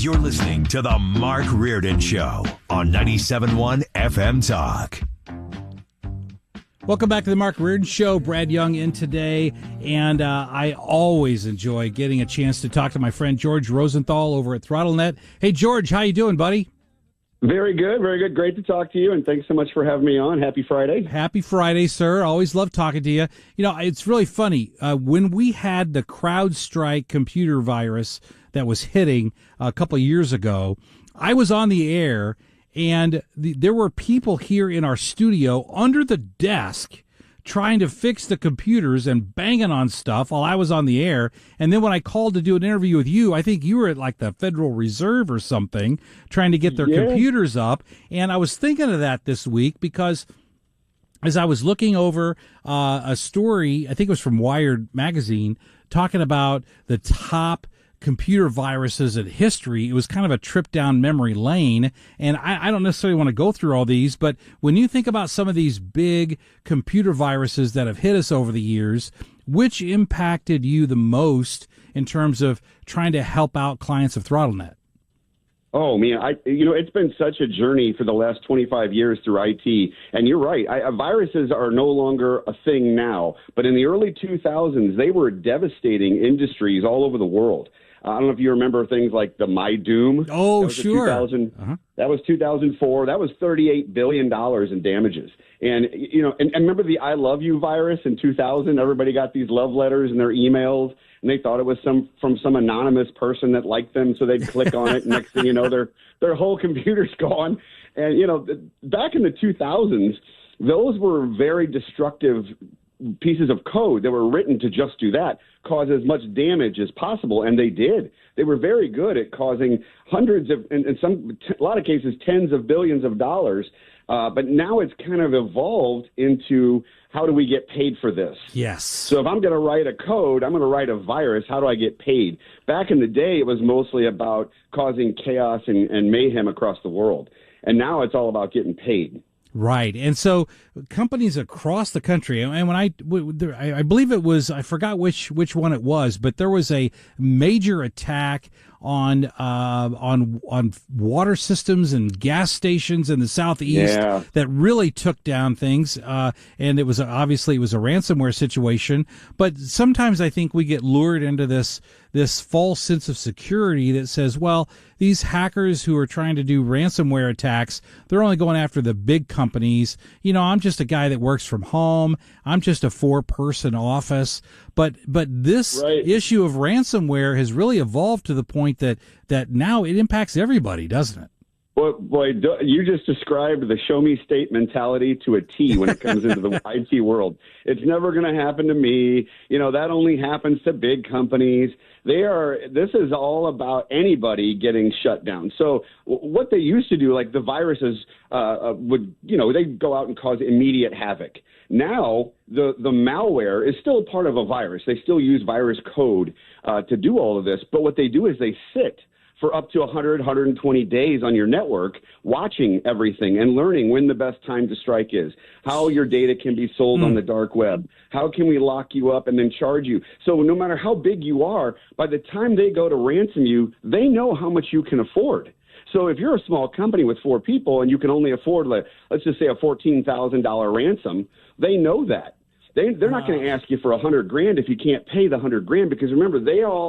You're listening to The Mark Reardon Show on 97.1 FM Talk. Welcome back to The Mark Reardon Show. Brad Young in today, and I always enjoy getting a chance to talk to my friend George Rosenthal over at ThrottleNet. Hey, George, how you doing, buddy? Very good, very good. Great to talk to you, and thanks so much for having me on. Happy Friday. Happy Friday, sir. Always love talking to you. You know, it's really funny. When we had the CrowdStrike computer virus that was hitting a couple of years ago, I was on the air, and there were people here in our studio under the desk trying to fix the computers and banging on stuff while I was on the air. And then when I called to do an interview with you, I think you were at like the Federal Reserve or something trying to get their computers up. And I was thinking of that this week because as I was looking over a story, I think it was from Wired magazine, talking about the top computer viruses in history. It was kind of a trip down memory lane, and I don't necessarily want to go through all these, but when you think about some of these big computer viruses that have hit us over the years, which impacted you the most in terms of trying to help out clients of ThrottleNet? Oh, man, it's been such a journey for the last 25 years through IT. And you're right. Viruses are no longer a thing now. But in the early 2000s, they were devastating industries all over the world. I don't know if you remember things like the My Doom. Oh, sure. That was 2004. That was $38 billion in damages. And, and remember the I Love You virus in 2000? Everybody got these love letters in their emails, and they thought it was from some anonymous person that liked them, so they'd click on it. And next thing you know, their whole computer's gone. And, back in the 2000s, those were very destructive pieces of code that were written to just do that, cause as much damage as possible, and they did. They were very good at causing hundreds of, in a lot of cases, tens of billions of dollars. But now it's kind of evolved into how do we get paid for this? Yes. So if I'm going to write a code, I'm going to write a virus. How do I get paid? Back in the day, it was mostly about causing chaos and mayhem across the world, and now it's all about getting paid. Right. And so companies across the country, and when I believe it was, I forgot which one it was, but there was a major attack on water systems and gas stations in the Southeast that really took down things. And it was obviously a ransomware situation. But sometimes I think we get lured into this false sense of security that says, well, these hackers who are trying to do ransomware attacks, they're only going after the big companies. I'm just a guy that works from home. I'm just a 4-person office. But this issue of ransomware has really evolved to the point that now it impacts everybody, doesn't it? Well, boy, you just described the show me state mentality to a T when it comes into the IT world. It's never going to happen to me. That only happens to big companies. This is all about anybody getting shut down. So what they used to do, like the viruses they'd go out and cause immediate havoc. Now, the malware is still part of a virus. They still use virus code to do all of this. But what they do is they sit for up to 100, 120 days on your network, watching everything and learning when the best time to strike is, how your data can be sold on the dark web, how can we lock you up and then charge you. So no matter how big you are, by the time they go to ransom you, they know how much you can afford. So if you're a small company with 4 people and you can only afford, let's just say a $14,000 ransom, they know that. They're not going to ask you for $100,000 if you can't pay the $100,000, because remember,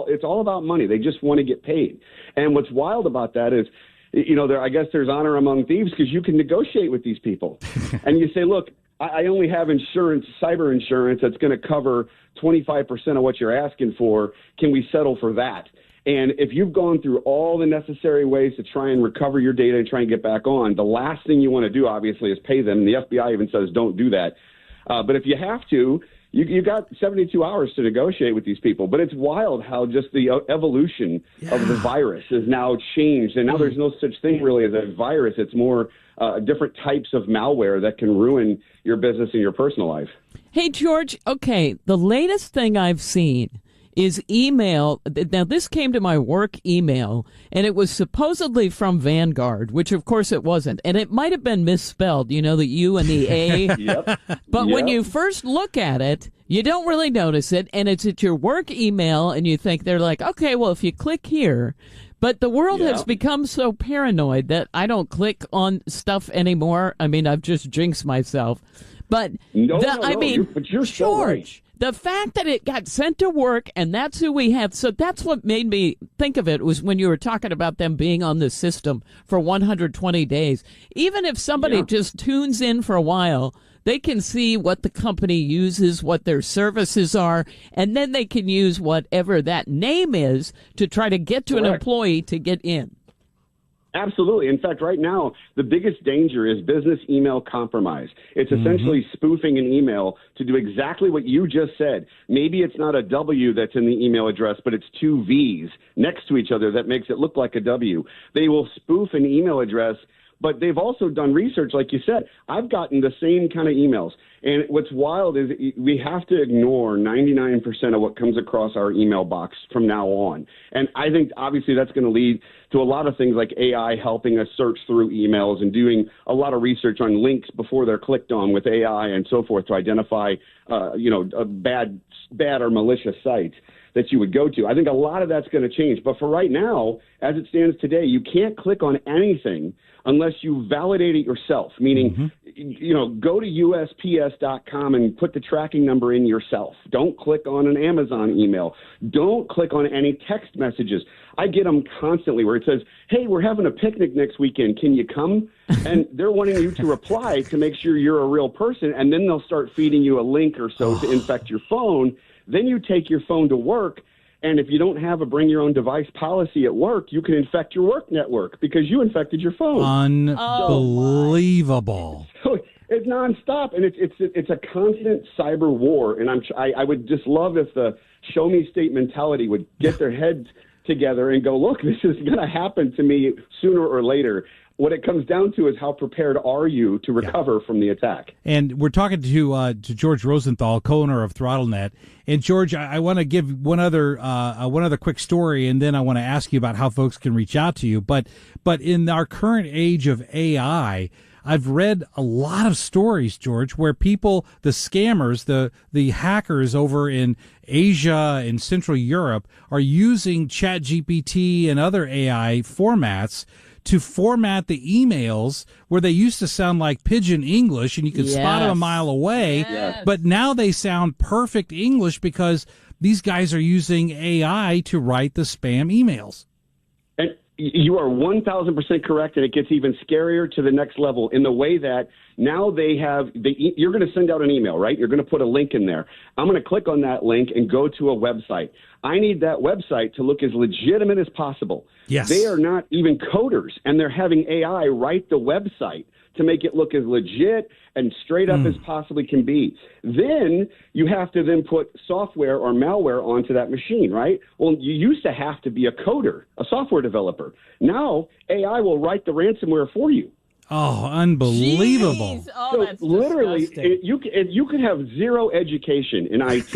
it's all about money. They just want to get paid. And what's wild about that is, I guess there's honor among thieves, because you can negotiate with these people. And you say, look, I only have insurance, cyber insurance, that's going to cover 25% of what you're asking for. Can we settle for that? And if you've gone through all the necessary ways to try and recover your data and try and get back on, the last thing you want to do, obviously, is pay them. And the FBI even says don't do that. But if you have to, you got 72 hours to negotiate with these people. But it's wild how just the evolution of the virus has now changed. And now there's no such thing really as a virus. It's more different types of malware that can ruin your business and your personal life. Hey, George, okay, the latest thing I've seen is email. Now, this came to my work email, and it was supposedly from Vanguard, which, of course, it wasn't. And it might have been misspelled, the U and the A. Yep. But when you first look at it, you don't really notice it, and it's at your work email, and you think they're like, okay, well, if you click here. But the world has become so paranoid that I don't click on stuff anymore. I mean, I've just jinxed myself. But but you're so right. The fact that it got sent to work, and that's who we have. So that's what made me think of it, was when you were talking about them being on the system for 120 days. Even if somebody just tunes in for a while, they can see what the company uses, what their services are, and then they can use whatever that name is to try to get to an employee to get in. Absolutely. In fact, right now, the biggest danger is business email compromise. It's essentially spoofing an email to do exactly what you just said. Maybe it's not a W that's in the email address, but it's two V's next to each other that makes it look like a W. They will spoof an email address, but they've also done research, like you said. I've gotten the same kind of emails. And what's wild is we have to ignore 99% of what comes across our email box from now on. And I think, obviously, that's going to lead to a lot of things like AI helping us search through emails and doing a lot of research on links before they're clicked on with AI and so forth to identify, a bad or malicious sites that you would go to. I think a lot of that's going to change. But for right now, as it stands today, you can't click on anything unless you validate it yourself, meaning, go to USPS.com and put the tracking number in yourself. Don't click on an Amazon email. Don't click on any text messages. I get them constantly where it says, hey, we're having a picnic next weekend. Can you come? And they're wanting you to reply to make sure you're a real person, and then they'll start feeding you a link or so to infect your phone. Then you take your phone to work, and if you don't have a bring your own device policy at work, you can infect your work network because you infected your phone. Unbelievable. So it's nonstop, and it's a constant cyber war. And I would just love if the show me state mentality would get their heads together and go, look, this is going to happen to me sooner or later. What it comes down to is how prepared are you to recover from the attack? And we're talking to George Rosenthal, co-owner of ThrottleNet. And George, I want to give one other quick story, and then I want to ask you about how folks can reach out to you. But in our current age of AI, I've read a lot of stories, George, where people, the scammers, the hackers over in Asia and Central Europe are using ChatGPT and other AI formats to format the emails where they used to sound like pidgin English and you could spot them a mile away. Yes. But now they sound perfect English because these guys are using AI to write the spam emails. And you are 1,000% correct, and it gets even scarier to the next level in the way that now you're going to send out an email, right? You're going to put a link in there. I'm going to click on that link and go to a website. I need that website to look as legitimate as possible. Yes. They are not even coders, and they're having AI write the website to make it look as legit and straight up as possibly can be. Then you have to then put software or malware onto that machine, right? Well, you used to have to be a coder, a software developer. Now AI will write the ransomware for you. Oh, unbelievable. Jeez. Oh, So that's literally, disgusting. you could have zero education in IT.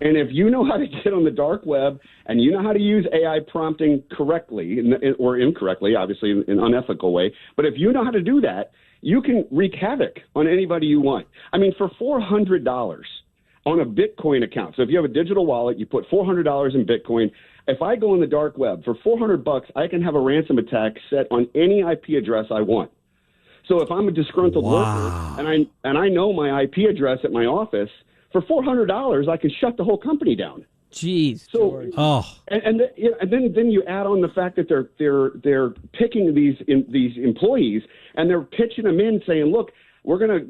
And if you know how to get on the dark web and you know how to use AI prompting correctly or incorrectly, obviously in an unethical way, but if you know how to do that, you can wreak havoc on anybody you want. I mean, for $400 on a Bitcoin account. So if you have a digital wallet, you put $400 in Bitcoin. If I go on the dark web for $400, I can have a ransom attack set on any IP address I want. So if I'm a disgruntled worker and I know my IP address at my office, for $400 I can shut the whole company down. Jeez, So, George. and then you add on the fact that they're picking these employees and they're pitching them in saying, look, we're gonna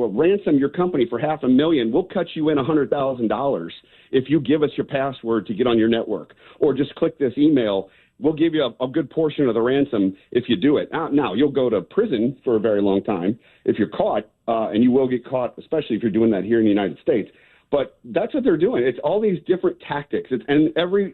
ransom your company for $500,000. We'll cut you in $100,000 if you give us your password to get on your network, or just click this email. We'll give you a good portion of the ransom if you do it. Now, you'll go to prison for a very long time if you're caught, and you will get caught, especially if you're doing that here in the United States. But that's what they're doing. It's all these different tactics. And every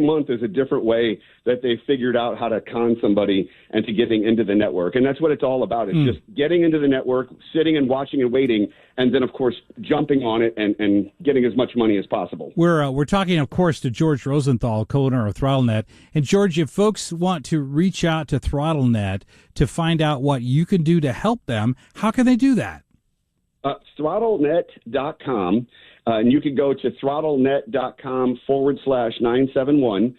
month is a different way that they figured out how to con somebody and to getting into the network. And that's what it's all about. It's just getting into the network, sitting and watching and waiting, and then, of course, jumping on it and getting as much money as possible. We're talking, of course, to George Rosenthal, co-owner of ThrottleNet. And, George, if folks want to reach out to ThrottleNet to find out what you can do to help them, how can they do that? ThrottleNet.com, and you can go to ThrottleNet.com/971,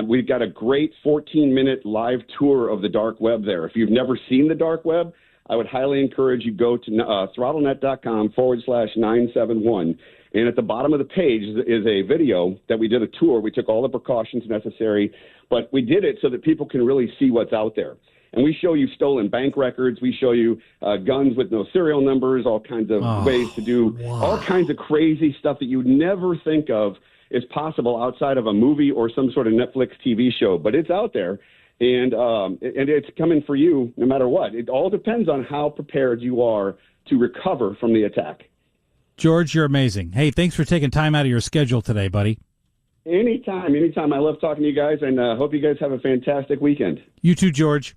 We've got a great 14-minute live tour of the dark web there. If you've never seen the dark web, I would highly encourage you go to ThrottleNet.com/971. And at the bottom of the page is a video that we did a tour. We took all the precautions necessary, but we did it so that people can really see what's out there. And we show you stolen bank records. We show you guns with no serial numbers, all kinds of ways to do all kinds of crazy stuff that you'd never think of is possible outside of a movie or some sort of Netflix TV show. But it's out there, and it's coming for you no matter what. It all depends on how prepared you are to recover from the attack. George, you're amazing. Hey, thanks for taking time out of your schedule today, buddy. Anytime. I love talking to you guys, and hope you guys have a fantastic weekend. You too, George.